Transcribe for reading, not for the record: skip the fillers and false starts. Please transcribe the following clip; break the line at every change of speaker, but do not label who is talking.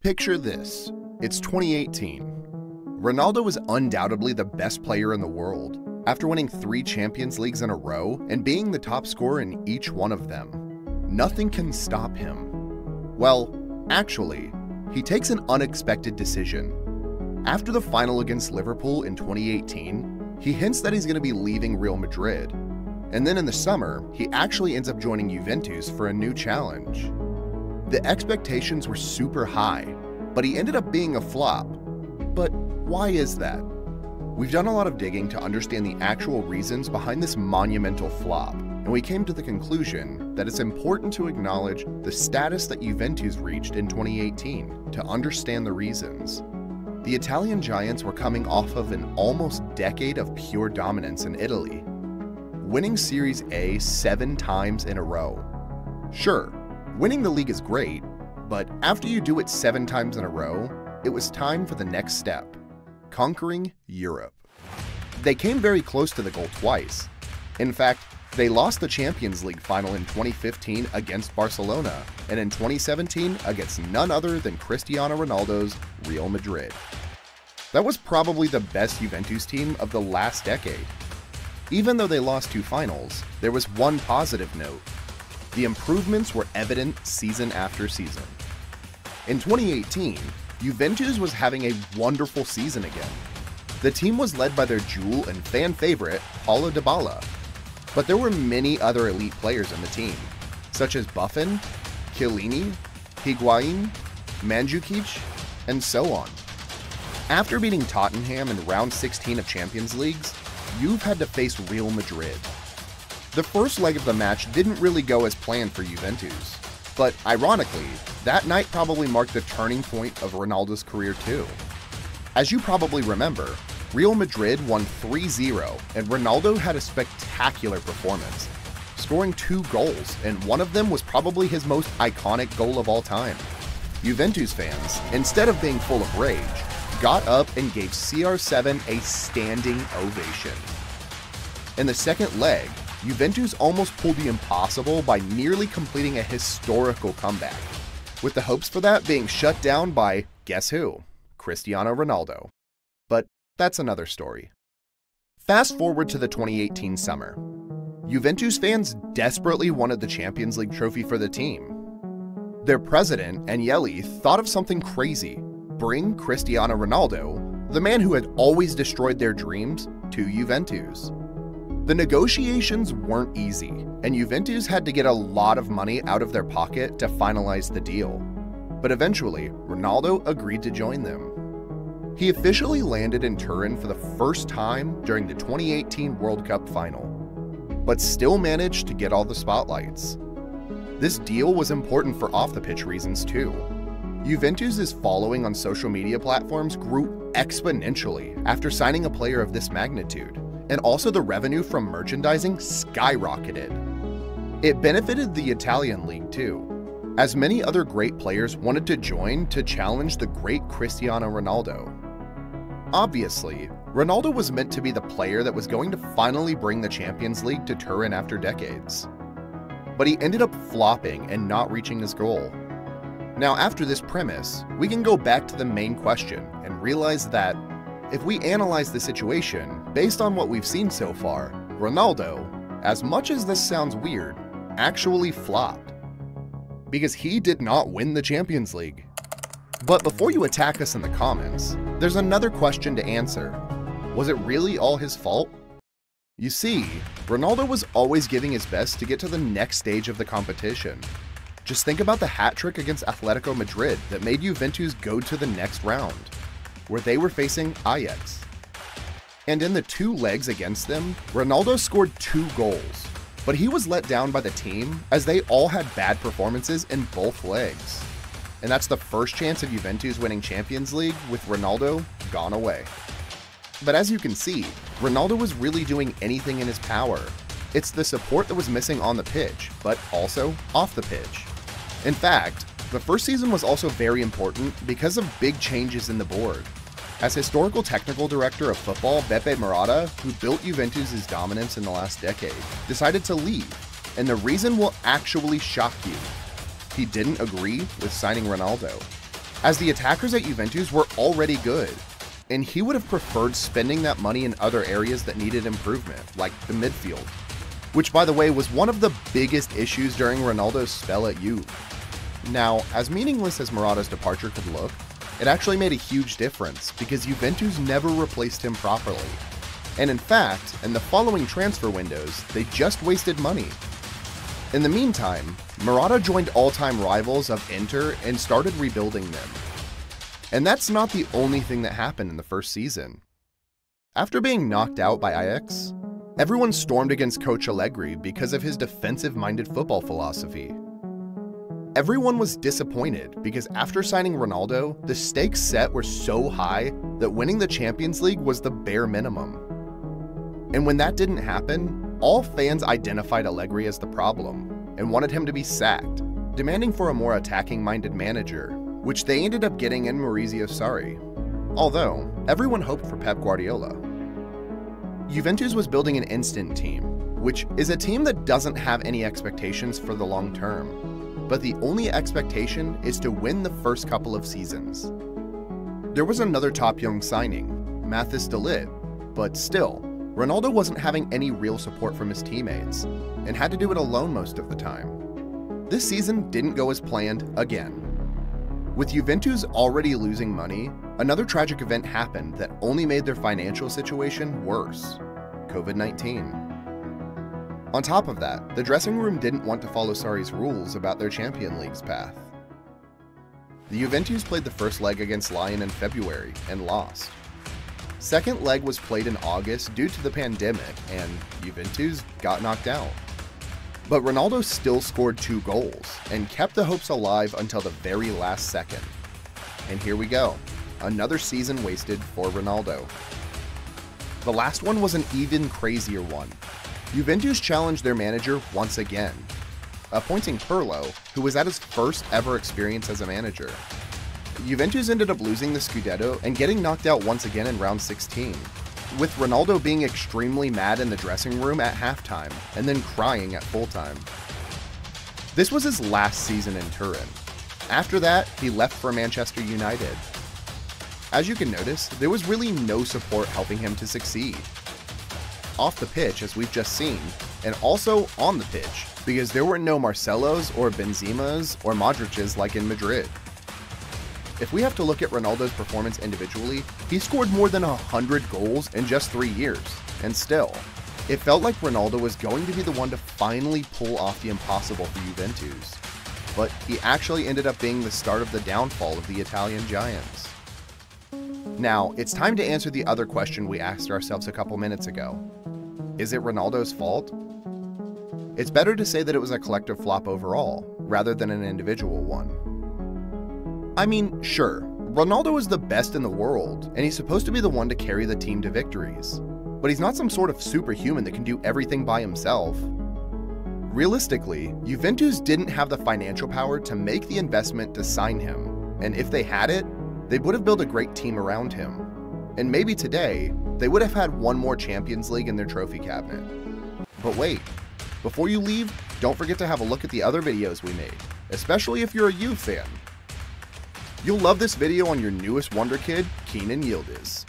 Picture this. It's 2018. Ronaldo is undoubtedly the best player in the world, after winning 3 Champions Leagues in a row and being the top scorer in each one of them. Nothing can stop him. Well, actually, he takes an unexpected decision. After the final against Liverpool in 2018, he hints that he's going to be leaving Real Madrid. And then in the summer, he actually ends up joining Juventus for a new challenge. The expectations were super high, but he ended up being a flop. But why is that? We've done a lot of digging to understand the actual reasons behind this monumental flop, and we came to the conclusion that it's important to acknowledge the status that Juventus reached in 2018 to understand the reasons. The Italian giants were coming off of an almost decade of pure dominance in Italy, winning Series A 7 times in a row. Sure, winning the league is great, but after you do it 7 times in a row, it was time for the next step: conquering Europe. They came very close to the goal twice. In fact, they lost the Champions League final in 2015 against Barcelona, and in 2017 against none other than Cristiano Ronaldo's Real Madrid. That was probably the best Juventus team of the last decade. Even though they lost 2 finals, there was one positive note. The improvements were evident season after season. In 2018, Juventus was having a wonderful season again. The team was led by their jewel and fan favorite, Paulo Dybala. But there were many other elite players in the team, such as Buffon, Chiellini, Higuain, Mandzukic, and so on. After beating Tottenham in round 16 of Champions Leagues, Juve had to face Real Madrid. The first leg of the match didn't really go as planned for Juventus, but ironically, that night probably marked the turning point of Ronaldo's career too. As you probably remember, Real Madrid won 3-0 and Ronaldo had a spectacular performance, scoring 2 goals, and one of them was probably his most iconic goal of all time. Juventus fans, instead of being full of rage, got up and gave CR7 a standing ovation. In the second leg, Juventus almost pulled the impossible by nearly completing a historical comeback, with the hopes for that being shut down by, guess who? Cristiano Ronaldo. But that's another story. Fast forward to the 2018 summer. Juventus fans desperately wanted the Champions League trophy for the team. Their president, Agnelli, thought of something crazy: bring Cristiano Ronaldo, the man who had always destroyed their dreams, to Juventus. The negotiations weren't easy, and Juventus had to get a lot of money out of their pocket to finalize the deal. But eventually, Ronaldo agreed to join them. He officially landed in Turin for the first time during the 2018 World Cup final, but still managed to get all the spotlights. This deal was important for off-the-pitch reasons too. Juventus's following on social media platforms grew exponentially after signing a player of this magnitude, and also the revenue from merchandising skyrocketed. It benefited the Italian league too, as many other great players wanted to join to challenge the great Cristiano Ronaldo. Obviously, Ronaldo was meant to be the player that was going to finally bring the Champions League to Turin after decades. But he ended up flopping and not reaching his goal. Now, after this premise, we can go back to the main question and realize that if we analyze the situation based on what we've seen so far, Ronaldo, as much as this sounds weird, actually flopped. Because he did not win the Champions League. But before you attack us in the comments, there's another question to answer. Was it really all his fault? You see, Ronaldo was always giving his best to get to the next stage of the competition. Just think about the hat trick against Atletico Madrid that made Juventus go to the next round, where they were facing Ajax. And in the 2 legs against them, Ronaldo scored 2 goals, but he was let down by the team as they all had bad performances in both legs. And that's the first chance of Juventus winning Champions League with Ronaldo gone away. But as you can see, Ronaldo was really doing anything in his power. It's the support that was missing on the pitch, but also off the pitch. In fact, the first season was also very important because of big changes in the board. As historical technical director of football, Beppe Marotta, who built Juventus' dominance in the last decade, decided to leave, and the reason will actually shock you. He didn't agree with signing Ronaldo. as the attackers at Juventus were already good, and he would have preferred spending that money in other areas that needed improvement, like the midfield, which by the way was one of the biggest issues during Ronaldo's spell at Juve. Now, as meaningless as Morata's departure could look, it actually made a huge difference because Juventus never replaced him properly. And in fact, in the following transfer windows, they just wasted money. In the meantime, Morata joined all-time rivals of Inter and started rebuilding them. And that's not the only thing that happened in the first season. After being knocked out by Ajax, everyone stormed against Coach Allegri because of his defensive-minded football philosophy. Everyone was disappointed because after signing Ronaldo, the stakes set were so high that winning the Champions League was the bare minimum. And when that didn't happen, all fans identified Allegri as the problem and wanted him to be sacked, demanding for a more attacking-minded manager, which they ended up getting in Maurizio Sarri, although everyone hoped for Pep Guardiola. Juventus was building an instant team, which is a team that doesn't have any expectations for the long term, but the only expectation is to win the first couple of seasons. There was another top young signing, Mathis de Ligt, but still, Ronaldo wasn't having any real support from his teammates, and had to do it alone most of the time. This season didn't go as planned again. With Juventus already losing money, another tragic event happened that only made their financial situation worse: COVID-19. On top of that, the dressing room didn't want to follow Sarri's rules about their Champions League's path. The Juventus played the first leg against Lyon in February and lost. Second leg was played in August due to the pandemic, and Juventus got knocked out. But Ronaldo still scored 2 goals and kept the hopes alive until the very last second. And here we go, another season wasted for Ronaldo. The last one was an even crazier one. Juventus challenged their manager once again, appointing Pirlo, who was at his first ever experience as a manager. Juventus ended up losing the Scudetto and getting knocked out once again in round 16, with Ronaldo being extremely mad in the dressing room at halftime and then crying at full-time. This was his last season in Turin. After that, he left for Manchester United. As you can notice, there was really no support helping him to succeed. Off the pitch, as we've just seen, and also on the pitch, because there were no Marcelos or Benzemas or Modric's like in Madrid. If we have to look at Ronaldo's performance individually, he scored more than 100 goals in just 3 years, and still, it felt like Ronaldo was going to be the one to finally pull off the impossible for Juventus. But he actually ended up being the start of the downfall of the Italian giants. Now, it's time to answer the other question we asked ourselves a couple minutes ago. Is it Ronaldo's fault? It's better to say that it was a collective flop overall, rather than an individual one. I mean, sure, Ronaldo is the best in the world, and he's supposed to be the one to carry the team to victories. But he's not some sort of superhuman that can do everything by himself. Realistically, Juventus didn't have the financial power to make the investment to sign him, and if they had it, they would have built a great team around him. And maybe today, they would have had one more Champions League in their trophy cabinet. But wait, before you leave, don't forget to have a look at the other videos we made, especially if you're a Juve fan. You'll love this video on your newest wonder kid, Kenan Yildiz.